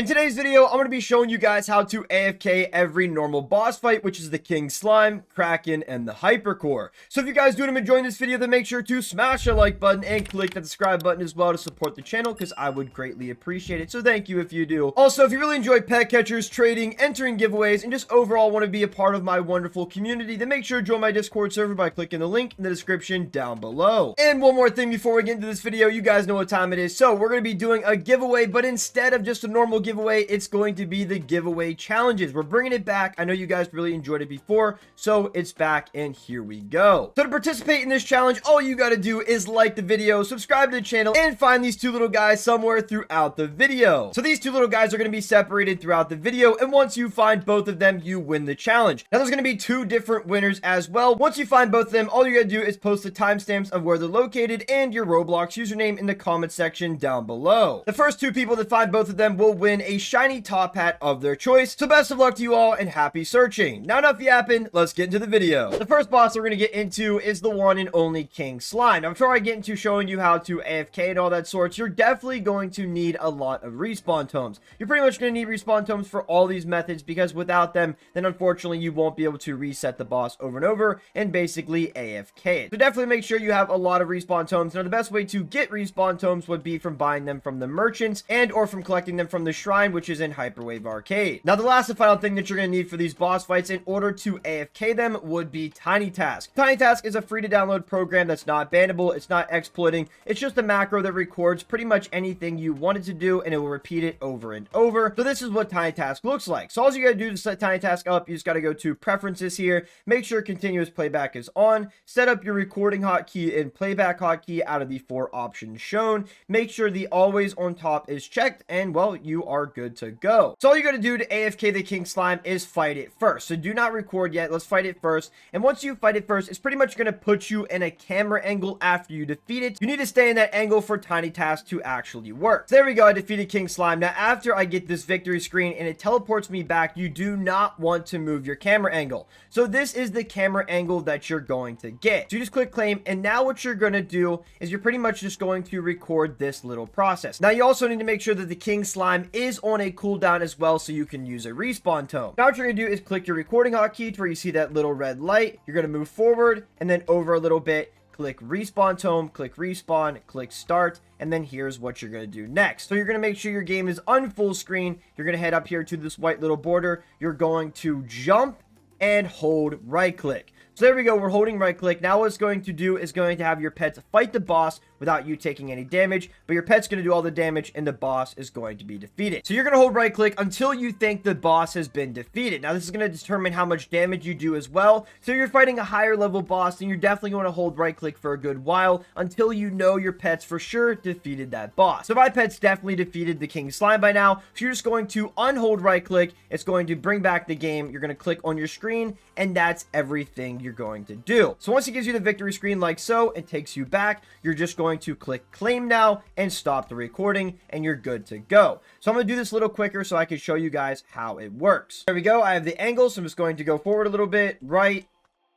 In today's video, I'm going to be showing you guys how to AFK every normal boss fight, which is the King Slime, Kraken, and the Hypercore. So if you guys do end up enjoying this video, then make sure to smash the like button and click that subscribe button as well to support the channel, because I would greatly appreciate it. So thank you if you do. Also, if you really enjoy pet catchers, trading, entering giveaways, and just overall want to be a part of my wonderful community, then make sure to join my Discord server by clicking the link in the description down below. And one more thing before we get into this video, you guys know what time it is. So we're going to be doing a giveaway, but instead of just a normal giveaway, it's going to be the giveaway challenges. We're bringing it back. I know you guys really enjoyed it before, so it's back, and here we go. So to participate in this challenge, all you got to do is like the video, subscribe to the channel, and find these two little guys somewhere throughout the video. So these two little guys are going to be separated throughout the video, and once you find both of them, you win the challenge. Now there's going to be two different winners as well. Once you find both of them, all you got to do is post the timestamps of where they're located and your Roblox username in the comment section down below. The first two people that find both of them will win a shiny top hat of their choice. So best of luck to you all and happy searching. Now enough yapping, let's get into the video. The first boss we're going to get into is the one and only King Slime. Now before I get into showing you how to AFK and all that sorts, you're definitely going to need a lot of respawn tomes. You're pretty much going to need respawn tomes for all these methods, because without them, then unfortunately you won't be able to reset the boss over and over and basically AFK it. So definitely make sure you have a lot of respawn tomes. Now the best way to get respawn tomes would be from buying them from the merchants and or from collecting them from the shrine, which is in Hyperwave Arcade. Now the last and final thing that you're going to need for these boss fights in order to AFK them would be Tiny Task. Tiny Task is a free to download program that's not bannable, it's not exploiting, it's just a macro that records pretty much anything you want it to do, and it will repeat it over and over. So this is what Tiny Task looks like. So all you got to do to set Tiny Task up, you just got to go to preferences here, make sure continuous playback is on, set up your recording hotkey and playback hotkey out of the 4 options shown, make sure the always on top is checked, and well, you are good to go. So all you got to do to AFK the King Slime is fight it first. So do not record yet, let's fight it first. And once you fight it first, it's pretty much going to put you in a camera angle after you defeat it. You need to stay in that angle for Tiny Task to actually work. So there we go, I defeated King Slime. Now after I get this victory screen and it teleports me back, you do not want to move your camera angle. So this is the camera angle that you're going to get. So you just click claim, and now what you're going to do is you're pretty much just going to record this little process. Now you also need to make sure that the King Slime is on a cooldown as well, so you can use a respawn tome. Now what you're going to do is click your recording hotkey to where you see that little red light. You're going to move forward and then over a little bit, click respawn tome, click respawn, click start, and then here's what you're going to do next. So you're going to make sure your game is on full screen. You're going to head up here to this white little border. You're going to jump and hold right click. So there we go, we're holding right click. Now what it's going to do is going to have your pets fight the boss without you taking any damage, but your pet's going to do all the damage and the boss is going to be defeated. So you're going to hold right click until you think the boss has been defeated. Now this is going to determine how much damage you do as well. So if you're fighting a higher level boss, then you're definitely going to hold right click for a good while until you know your pets for sure defeated that boss. So my pet's definitely defeated the King Slime by now. So you're just going to unhold right click. It's going to bring back the game. You're going to click on your screen, and that's everything you're going to do. So once it gives you the victory screen like so, it takes you back. You're just going to click claim now and stop the recording, and you're good to go. So I'm going to do this a little quicker so I can show you guys how it works. There we go. I have the angle, so I'm just going to go forward a little bit, right,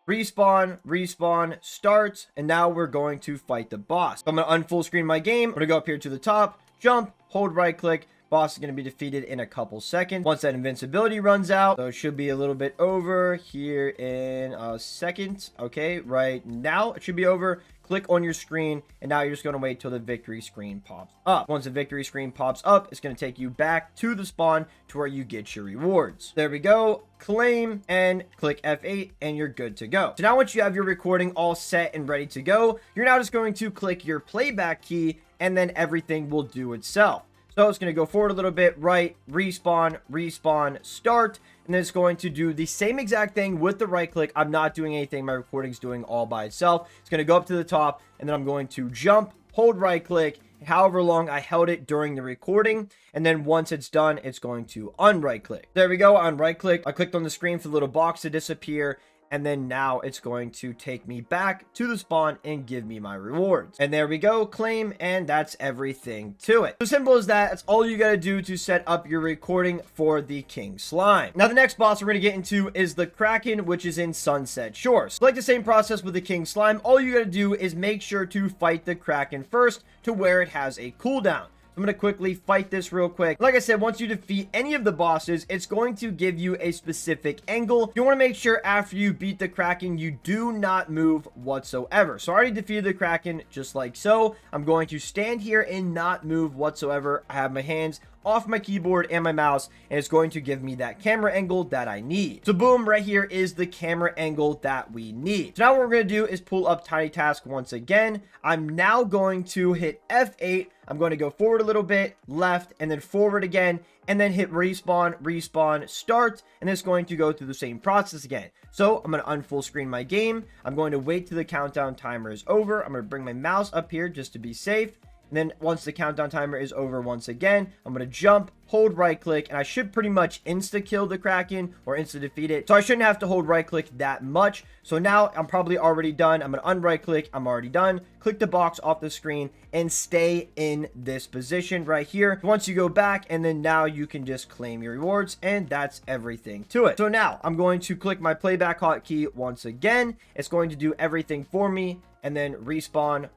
respawn, respawn, start, and now we're going to fight the boss. So I'm going to unfull screen my game. I'm going to go up here to the top, jump, hold right click. Boss is going to be defeated in a couple seconds once that invincibility runs out. So it should be a little bit over here in a second. Okay, right now it should be over. Click on your screen, and now you're just going to wait till the victory screen pops up. Once the victory screen pops up, it's going to take you back to the spawn to where you get your rewards. There we go. Claim and click F8, and you're good to go. So now once you have your recording all set and ready to go, you're now just going to click your playback key, and then everything will do itself. So it's going to go forward a little bit, right, respawn, respawn, start, and then it's going to do the same exact thing with the right click. I'm not doing anything. My recording's doing all by itself. It's going to go up to the top, and then I'm going to jump, hold right click, however long I held it during the recording, and then once it's done, it's going to unright click. There we go, on right click. I clicked on the screen for the little box to disappear, and then now it's going to take me back to the spawn and give me my rewards. And there we go, claim, and that's everything to it. So simple as that. That's all you gotta do to set up your recording for the King Slime. Now the next boss we're gonna get into is the Kraken, which is in Sunset Shores. So like the same process with the King Slime, all you gotta do is make sure to fight the Kraken first to where it has a cooldown. I'm going to quickly fight this real quick. Like I said, once you defeat any of the bosses, it's going to give you a specific angle. You want to make sure after you beat the Kraken, you do not move whatsoever. So I already defeated the Kraken just like so. I'm going to stand here and not move whatsoever. I have my hands off my keyboard and my mouse, and it's going to give me that camera angle that I need. So boom, right here is the camera angle that we need. So now what we're going to do is pull up Tiny Task once again. I'm now going to hit F8. I'm going to go forward a little bit, left, and then forward again, and then hit respawn, start, and it's going to go through the same process again. So I'm going to unfull screen my game. I'm going to wait till the countdown timer is over. I'm going to bring my mouse up here just to be safe. And then once the countdown timer is over once again, I'm going to jump, hold right click, and I should pretty much insta kill the Kraken or insta defeat it. So I shouldn't have to hold right click that much. So now I'm probably already done. I'm going to unright click. I'm already done. Click the box off the screen and stay in this position right here. Once you go back, and then now you can just claim your rewards, and that's everything to it. So now I'm going to click my playback hotkey once again. It's going to do everything for me, and then respawn,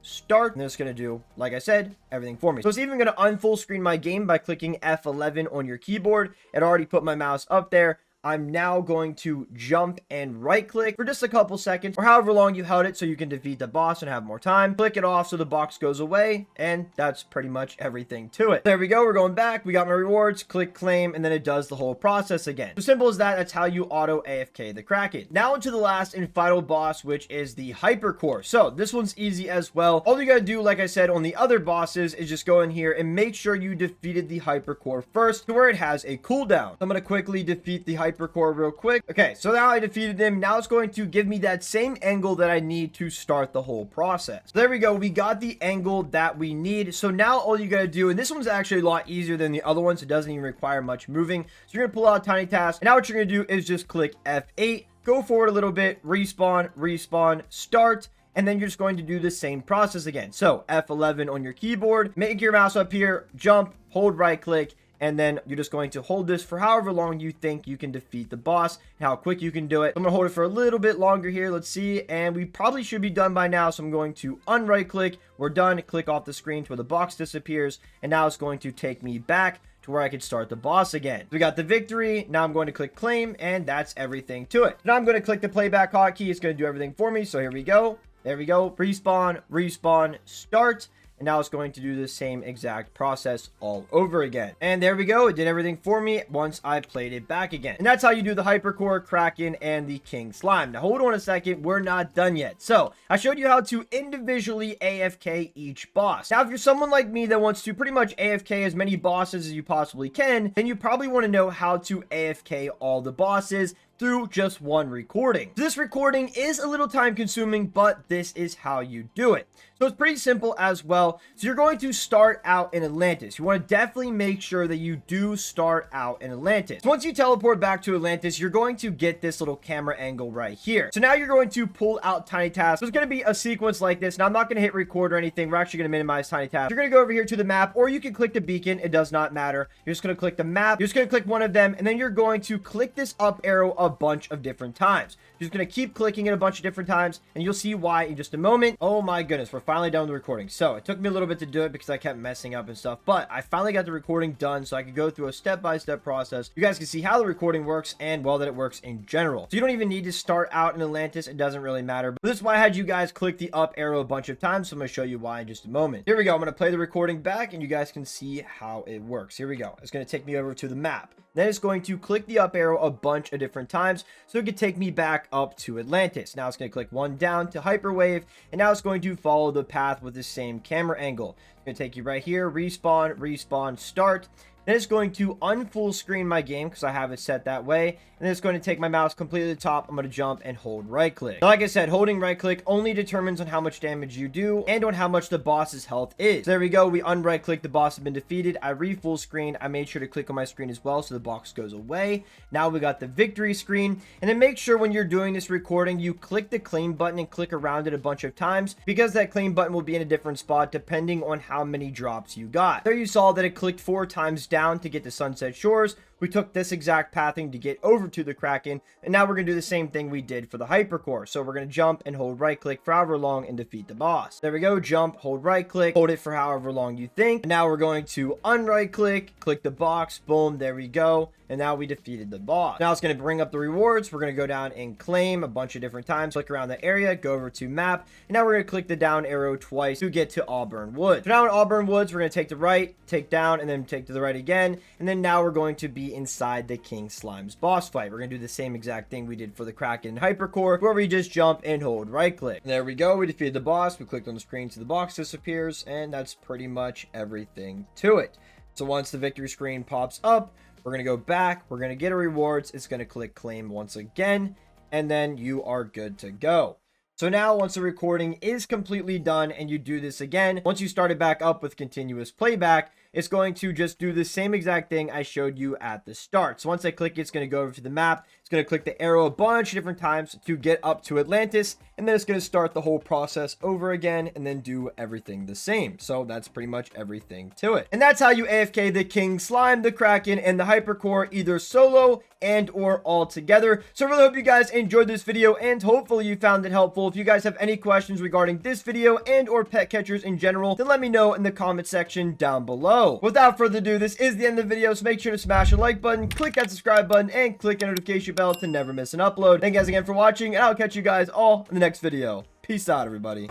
start, and it's going to do, like I said, everything for me. So it's even going to unfull screen my game by clicking F11 on your keyboard. It already put my mouse up there. I'm now going to jump and right click for just a couple seconds or however long you held it so you can defeat the boss and have more time. Click it off so the box goes away, and that's pretty much everything to it. There we go. We're going back. We got my rewards. Click claim, and then it does the whole process again. So simple as that. That's how you auto AFK the Kraken. Now into the last and final boss, which is the hypercore. So this one's easy as well. All you gotta do, like I said on the other bosses, is just go in here and make sure you defeated the hypercore first to where it has a cooldown. I'm gonna quickly defeat the hypercore real quick. Okay, so now I defeated him. Now it's going to give me that same angle that I need to start the whole process. So there we go. We got the angle that we need. So now all you gotta do, and this one's actually a lot easier than the other ones. It doesn't even require much moving. So you're gonna pull out Tiny Task. And now what you're gonna do is just click F8, go forward a little bit, respawn, start, and then you're just going to do the same process again. So F11 on your keyboard, make your mouse up here, jump, hold right click, and then you're just going to hold this for however long you think you can defeat the boss and how quick you can do it. I'm going to hold it for a little bit longer here. Let's see. And we probably should be done by now. So I'm going to unright click. We're done. Click off the screen to where the box disappears. And now it's going to take me back to where I can start the boss again. We got the victory. Now I'm going to click claim, and that's everything to it. Now I'm going to click the playback hotkey. It's going to do everything for me. So here we go. There we go. Respawn, start. And now it's going to do the same exact process all over again. And there we go. It did everything for me once I played it back again. And that's how you do the hypercore, Kraken, and the King Slime. Now hold on a second. We're not done yet. So I showed you how to individually AFK each boss. Now if you're someone like me that wants to pretty much AFK as many bosses as you possibly can, then you probably want to know how to AFK all the bosses through just one recording. This recording is a little time consuming, but this is how you do it. So it's pretty simple as well. So you're going to start out in Atlantis. You want to definitely make sure that you do start out in Atlantis. So once you teleport back to Atlantis, you're going to get this little camera angle right here. So now you're going to pull out Tiny Task. So it's going to be a sequence like this. Now I'm not going to hit record or anything. We're actually going to minimize Tiny Task. You're going to go over here to the map, or you can click the beacon. It does not matter. You're just going to click the map. You're just going to click one of them, and then you're going to click this up arrow a bunch of different times. You're just going to keep clicking it a bunch of different times, and you'll see why in just a moment. Oh my goodness, we're finally done with the recording. So it took me a little bit to do it because I kept messing up and stuff, but I finally got the recording done so I could go through a step-by-step process. You guys can see how the recording works and, well, that it works in general. So you don't even need to start out in Atlantis. It doesn't really matter. But this is why I had you guys click the up arrow a bunch of times, so I'm going to show you why in just a moment. Here we go. I'm going to play the recording back, and you guys can see how it works. Here we go. It's going to take me over to the map. Then it's going to click the up arrow a bunch of different times so it can take me back up to Atlantis. Now it's going to click one down to Hyperwave, and now it's going to follow the path with the same camera angle. It's going to take you right here, respawn, start. Then it's going to unfull screen my game because I have it set that way. And then it's going to take my mouse completely to the top. I'm going to jump and hold right click. Now, like I said, holding right click only determines on how much damage you do and on how much the boss's health is. So there we go. We unright click. The boss has been defeated. I re-full screen. I made sure to click on my screen as well so the box goes away. Now we got the victory screen. And then make sure when you're doing this recording, you click the claim button and click around it a bunch of times because that claim button will be in a different spot depending on how many drops you got. There you saw that it clicked 4 times down to get to Sunset Shores. We took this exact pathing to get over to the Kraken, and now we're going to do the same thing we did for the hypercore. So we're going to jump and hold right click for however long and defeat the boss. There we go, jump, hold right click, hold it for however long you think. And now we're going to unright click, click the box, boom, there we go. And now we defeated the boss. Now it's going to bring up the rewards. We're going to go down and claim a bunch of different times. Click around the area, go over to map. And now we're going to click the down arrow twice to get to Auburn Woods. So now in Auburn Woods, we're going to take the right, take down, and then take to the right again. And then now we're going to be inside the King Slime's boss fight. We're going to do the same exact thing we did for the Kraken and Hypercore, where we just jump and hold right click. There we go. We defeated the boss. We clicked on the screen so the box disappears. And that's pretty much everything to it. So once the victory screen pops up, we're going to go back. We're going to get our rewards. It's going to click claim once again. And then you are good to go. So now once the recording is completely done and you do this again, once you start it back up with continuous playback, it's going to just do the same exact thing I showed you at the start. So once I click it, it's going to go over to the map. It's going to click the arrow a bunch of different times to get up to Atlantis. And then it's going to start the whole process over again and then do everything the same. So that's pretty much everything to it. And that's how you AFK the King Slime, the Kraken, and the Hypercore either solo and or all together. So I really hope you guys enjoyed this video and hopefully you found it helpful. If you guys have any questions regarding this video and or pet catchers in general, then let me know in the comment section down below. Without further ado, this is the end of the video, so make sure to smash the like button, click that subscribe button, and click the notification bell to never miss an upload. Thank you guys again for watching, and I'll catch you guys all in the next video. Peace out, everybody.